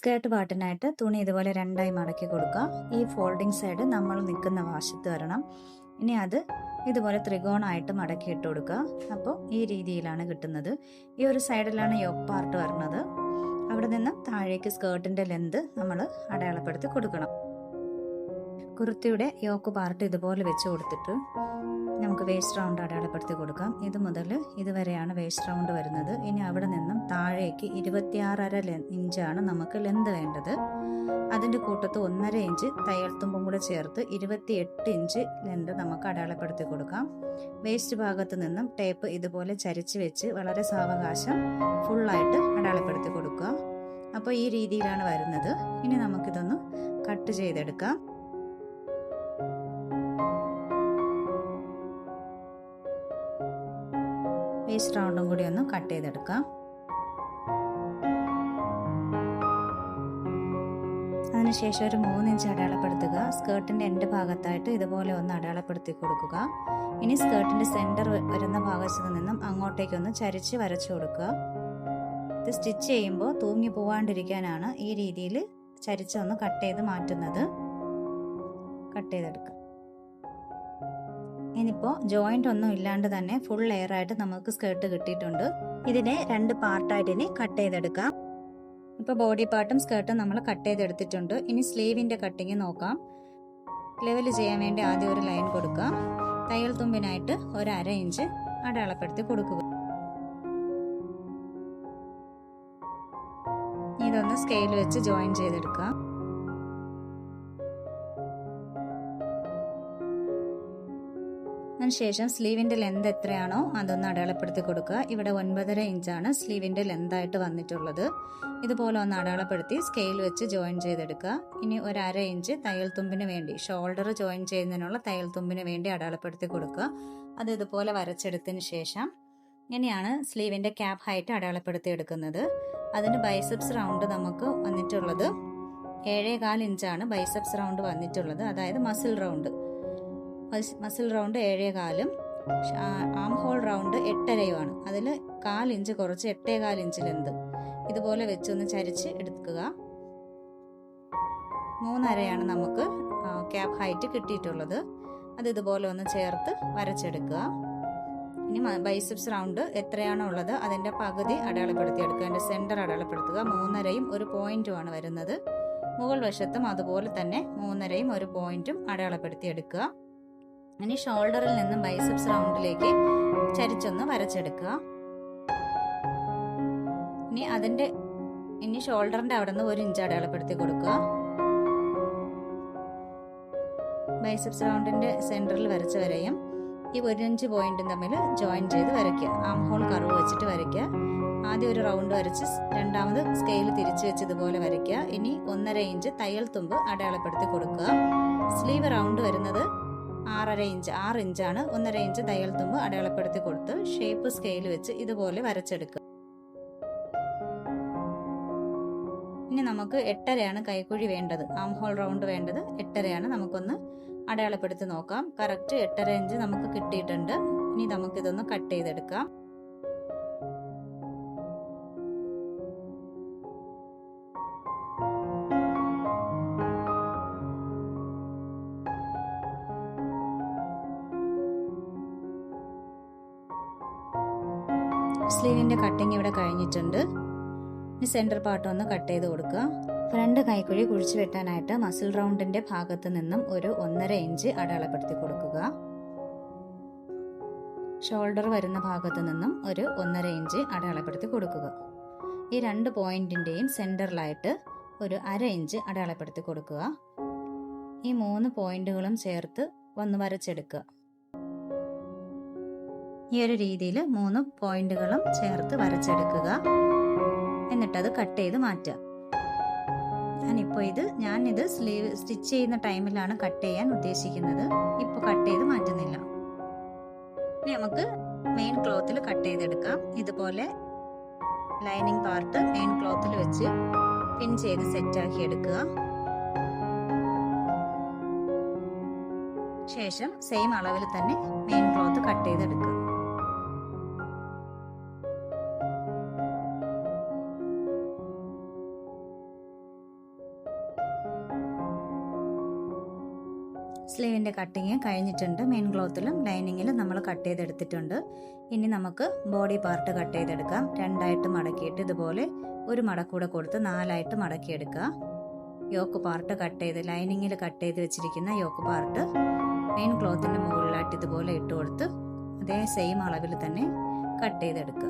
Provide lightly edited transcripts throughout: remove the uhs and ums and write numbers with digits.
Skirt പാട്ടിനായിട്ട് തുണി ഇതുപോലെ രണ്ടായി മടക്കി കൊടുക്കുക. ഈ ഫോൾഡിംഗ് സൈഡ് നമ്മൾ നിൽക്കുന്ന വശത്ത് വരണം. ഇനി അത് ഇതുപോലെ ത്രികോണമായിട്ട് മടക്കി ഇട്ട് കൊടുക്കുക. അപ്പോൾ ഈ രീതിയിലാണ് കിട്ടുന്നത്. ഈ ഒരു സൈഡിലാണ് യോക്ക് പാർട്ട് വരുന്നത്. അവിടെ നിന്ന് താഴേക്ക് സ്കേർട്ടിൻ്റെ ലെന്ത് നമ്മൾ അടയാളപ്പെടുത്തി കൊടുക്കണം. കുർത്തിയുടെ യോക്ക് പാർട്ട് ഇതുപോലെ വെച്ച് കൊടുത്തിട്ട് നമുക്ക് വേസ്റ്റ് റൗണ്ട് അടയാളപ്പെടുത്തി കൊടുക്കാം. ഇത് മുതൽ ഇതുവരെയാണ് വേസ്റ്റ് റൗണ്ട് വരുന്നത്. ഇനി അവിടെ നിന്നും താഴേക്ക് 26.5 ഇഞ്ചാണ് നമുക്ക് ലെന്ത് വേണ്ടത്. അതിൻ്റെ കൂട്ടത്ത് 1.5 ഇഞ്ച് തയ്യൽ തുമ്പും കൂടെ ചേർത്ത് 28 ഇഞ്ച് ലെന്ത് നമുക്ക് അടയാളപ്പെടുത്തി കൊടുക്കാം. വേസ്റ്റ് ഭാഗത്ത് നിന്നും ടേപ്പ് ഇതുപോലെ ചരിച്ച് വെച്ച് വളരെ സാവകാശം ഫുള്ളായിട്ട് അടയാളപ്പെടുത്തി കൊടുക്കുക. അപ്പോൾ ഈ രീതിയിലാണ് വരുന്നത്. ഇനി നമുക്കിതൊന്ന് കട്ട് ചെയ്തെടുക്കാം. വേസ്റ്റ് റൗണ്ടും കൂടി ഒന്ന് കട്ട് ചെയ്തെടുക്കാം. അതിനുശേഷം ഒരു 3 ഇഞ്ച് അടയാളപ്പെടുത്തുക. സ്കേർട്ടിൻ്റെ എൻഡ് ഭാഗത്തായിട്ട് ഇതുപോലെ ഒന്ന് അടയാളപ്പെടുത്തി കൊടുക്കുക. ഇനി സ്കേർട്ടിൻ്റെ സെൻറ്റർ വരുന്ന ഭാഗത്ത് നിന്നും അങ്ങോട്ടേക്കൊന്ന് ചരിച്ച് വരച്ചു കൊടുക്കുക. ഇത് സ്റ്റിച്ച് ചെയ്യുമ്പോൾ തൂങ്ങി പോവാണ്ടിരിക്കാനാണ് ഈ രീതിയിൽ ചരിച്ചൊന്ന് കട്ട് ചെയ്ത് മാറ്റുന്നത്. കട്ട് ചെയ്തെടുക്കുക. ഇനിയിപ്പോൾ ജോയിൻ്റ് ഒന്നും ഇല്ലാണ്ട് തന്നെ ഫുൾ ലെയർ ആയിട്ട് നമുക്ക് സ്കേർട്ട് കിട്ടിയിട്ടുണ്ട്. ഇതിനെ 2 പാർട്ടായിട്ട് ഇനി കട്ട് ചെയ്തെടുക്കാം. ഇപ്പോൾ ബോഡി പാർട്ടും സ്കേർട്ടും നമ്മൾ കട്ട് ചെയ്തെടുത്തിട്ടുണ്ട്. ഇനി സ്ലീവിൻ്റെ കട്ടിങ് നോക്കാം. ലെവൽ ചെയ്യാൻ വേണ്ടി ആദ്യം ഒരു ലൈൻ കൊടുക്കുക. തയ്യൽ തുമ്പിനായിട്ട് 1/2 ഇഞ്ച് അടയാളപ്പെടുത്തി കൊടുക്കുക. ഇതൊന്ന് സ്കെയിൽ വെച്ച് ജോയിൻ ചെയ്തെടുക്കുക. അതിനുശേഷം സ്ലീവിൻ്റെ ലെന്ത് എത്രയാണോ അതൊന്ന് അടയാളപ്പെടുത്തി കൊടുക്കുക. ഇവിടെ 9.5 ഇഞ്ചാണ് സ്ലീവിൻ്റെ ലെന്തായിട്ട് വന്നിട്ടുള്ളത്. ഇതുപോലെ ഒന്ന് അടയാളപ്പെടുത്തി സ്കെയിൽ വെച്ച് ജോയിൻ ചെയ്തെടുക്കുക. ഇനി 1/2 ഇഞ്ച് തയ്യൽ തുമ്പിന് വേണ്ടി, ഷോൾഡർ ജോയിൻ ചെയ്യുന്നതിനുള്ള തയ്യൽ തുമ്പിന് വേണ്ടി അടയാളപ്പെടുത്തി കൊടുക്കുക. അത് ഇതുപോലെ വരച്ചെടുത്തതിന് ശേഷം ഇങ്ങനെയാണ് സ്ലീവിൻ്റെ ക്യാപ്പ് ഹൈറ്റ് അടയാളപ്പെടുത്തി എടുക്കുന്നത്. അതിന് ബൈസെപ്സ് റൗണ്ട് നമുക്ക് വന്നിട്ടുള്ളത് 7.25 ഇഞ്ചാണ് ബൈസെപ്സ് റൗണ്ട് വന്നിട്ടുള്ളത്. അതായത് muscle round 7.25, arm hole round 8.5 അതിൽ 1/4 ഇഞ്ച് കുറച്ച് 8.25 ഇഞ്ച് ലെന്ത് ഇതുപോലെ വെച്ചൊന്ന് ചരിച്ച് എടുക്കുക. 3.5 നമുക്ക് ക്യാപ്പ് ഹൈറ്റ് കിട്ടിയിട്ടുള്ളത്. അത് ഇതുപോലെ ഒന്ന് ചേർത്ത് വരച്ചെടുക്കുക. ഇനി ബൈസെപ്സ് റൗണ്ട് എത്രയാണോ ഉള്ളത് അതിൻ്റെ പകുതി അടയാളപ്പെടുത്തിയെടുക്കുക. അതിൻ്റെ സെൻറ്റർ അടയാളപ്പെടുത്തുക. 3.5 ഒരു പോയിന്റുമാണ് വരുന്നത്. മുകൾ വശത്തും അതുപോലെ തന്നെ 3.5 ഒരു പോയിന്റും അടയാളപ്പെടുത്തിയെടുക്കുക. ഇനി ഷോൾഡറിൽ നിന്നും ബൈസെപ്സ് റൗണ്ടിലേക്ക് ചരിച്ചൊന്ന് വരച്ചെടുക്കുക. ഇനി ഷോൾഡറിന്റെ അവിടെ നിന്ന് 1 ഇഞ്ച് അടയാളപ്പെടുത്തി കൊടുക്കുക. ബൈസെപ്സ് റൗണ്ടിന്റെ സെന്ററിൽ വരച്ച വരയും ഈ 1 ഇഞ്ച് പോയിന്റും തമ്മിൽ ജോയിൻ ചെയ്ത് വരയ്ക്കുക. ആം ഹോൾ കർവ് വെച്ചിട്ട് വരയ്ക്കുക. ആദ്യം ഒരു റൗണ്ട് വരച്ച് രണ്ടാമത് സ്കെയിൽ തിരിച്ചു വെച്ച് ഇതുപോലെ വരയ്ക്കുക. ഇനി 1.5 ഇഞ്ച് തയ്യൽ തുമ്പ് അടയാളപ്പെടുത്തി കൊടുക്കുക. സ്ലീവ് റൗണ്ട് വരുന്നത് 6 ഇഞ്ചാണ്. 1.5 ഇഞ്ച് തയ്യൽ തുമ്പ് അടയാളപ്പെടുത്തി കൊടുത്ത് ഷേപ്പ് സ്കെയിൽ വെച്ച് ഇതുപോലെ വരച്ചെടുക്കുക. ഇനി നമുക്ക് 8.5 കൈക്കുഴി വേണ്ടത്. ആം ഹോൾ റൗണ്ട് വേണ്ടത് 8.5. നമുക്കൊന്ന് അടയാളപ്പെടുത്തി നോക്കാം. കറക്റ്റ് 8.5 ഇഞ്ച് നമുക്ക് കിട്ടിയിട്ടുണ്ട്. ഇനി നമുക്കിതൊന്ന് കട്ട് ചെയ്തെടുക്കാം. സ്ലീവിൻ്റെ കട്ടിങ് ഇവിടെ കഴിഞ്ഞിട്ടുണ്ട്. ഇനി സെൻറ്റർ പാർട്ട് ഒന്ന് കട്ട് ചെയ്ത് കൊടുക്കുക. ഫ്രണ്ട് കൈക്കുഴി കുഴിച്ചു വെട്ടാനായിട്ട് മസിൽ റൗണ്ടിൻ്റെ ഭാഗത്ത് നിന്നും ഒരു 1.5 ഇഞ്ച് അടയാളപ്പെടുത്തി കൊടുക്കുക. ഷോൾഡർ വരുന്ന ഭാഗത്ത് നിന്നും ഒരു 1.5 ഇഞ്ച് അടയാളപ്പെടുത്തി കൊടുക്കുക. ഈ 2 പോയിന്റിൻ്റെയും സെൻറ്ററിലായിട്ട് ഒരു 1/2 ഇഞ്ച് അടയാളപ്പെടുത്തി കൊടുക്കുക. ഈ 3 പോയിന്റുകളും ചേർത്ത് ഒന്ന് വരച്ചെടുക്കുക. ഈ ഒരു രീതിയിൽ 3 പോയിന്റുകളും ചേർത്ത് വരച്ചെടുക്കുക. എന്നിട്ടത് കട്ട് ചെയ്ത് മാറ്റുക. ഞാനിത് സ്ലീവ് സ്റ്റിച്ച് ചെയ്യുന്ന ടൈമിലാണ് കട്ട് ചെയ്യാൻ ഉദ്ദേശിക്കുന്നത്. ഇപ്പോൾ കട്ട് ചെയ്ത് മാറ്റുന്നില്ല. ഇനി നമുക്ക് മെയിൻ ക്ലോത്തിൽ കട്ട് ചെയ്തെടുക്കാം. ഇതുപോലെ ലൈനിങ് പാർട്ട് മെയിൻ ക്ലോത്തിൽ വെച്ച് പിൻ ചെയ്ത് സെറ്റാക്കി എടുക്കുക. ശേഷം സെയിം അളവിൽ തന്നെ മെയിൻ ക്ലോത്ത് കട്ട് ചെയ്തെടുക്കുക. സ്ലീവിൻ്റെ കട്ടിങ് കഴിഞ്ഞിട്ടുണ്ട്. മെയിൻ ക്ലോത്തിലും ലൈനിങ്ങിലും നമ്മൾ കട്ട് ചെയ്തെടുത്തിട്ടുണ്ട്. ഇനി നമുക്ക് ബോഡി പാർട്ട് കട്ട് ചെയ്തെടുക്കാം. രണ്ടായിട്ട് മടക്കിയിട്ട് ഇതുപോലെ ഒരു മടക്കൂടെ കൊടുത്ത് 4ആയിട്ട് മടക്കിയെടുക്കുക. യോക്ക് പാർട്ട് കട്ട് ചെയ്ത് ലൈനിങ്ങിൽ കട്ട് ചെയ്ത് വെച്ചിരിക്കുന്ന യോക്ക് പാർട്ട് മെയിൻ ക്ലോത്തിൻ്റെ മുകളിലായിട്ട് ഇതുപോലെ ഇട്ട് കൊടുത്ത് അതേ സെയിം അളവിൽ തന്നെ കട്ട് ചെയ്തെടുക്കുക.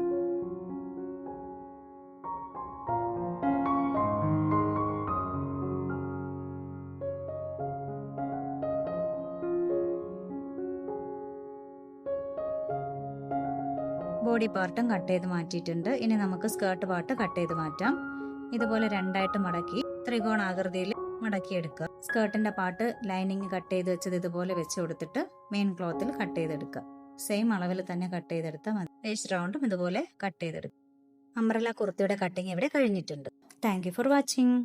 ബോഡി പാർട്ടും കട്ട് ചെയ്ത് മാറ്റിയിട്ടുണ്ട്. ഇനി നമുക്ക് സ്കേർട്ട് പാർട്ട് കട്ട് ചെയ്ത് മാറ്റാം. ഇതുപോലെ രണ്ടായിട്ട് മടക്കി ത്രികോണാകൃതിയിൽ മടക്കിയെടുക്കുക. സ്കേർട്ടിന്റെ പാർട്ട് ലൈനിങ് കട്ട് ചെയ്ത് വെച്ചത് ഇതുപോലെ വെച്ച് കൊടുത്തിട്ട് മെയിൻ ക്ലോത്തിൽ കട്ട് ചെയ്തെടുക്കുക. സെയിം അളവിൽ തന്നെ കട്ട് ചെയ്തെടുത്താൽ മതി. വേസ്റ്റ് റൗണ്ടും ഇതുപോലെ കട്ട് ചെയ്തെടുക്കുക. അംബ്രല കുർത്തിയുടെ കട്ടിങ് ഇവിടെ കഴിഞ്ഞിട്ടുണ്ട്. Thank you for watching.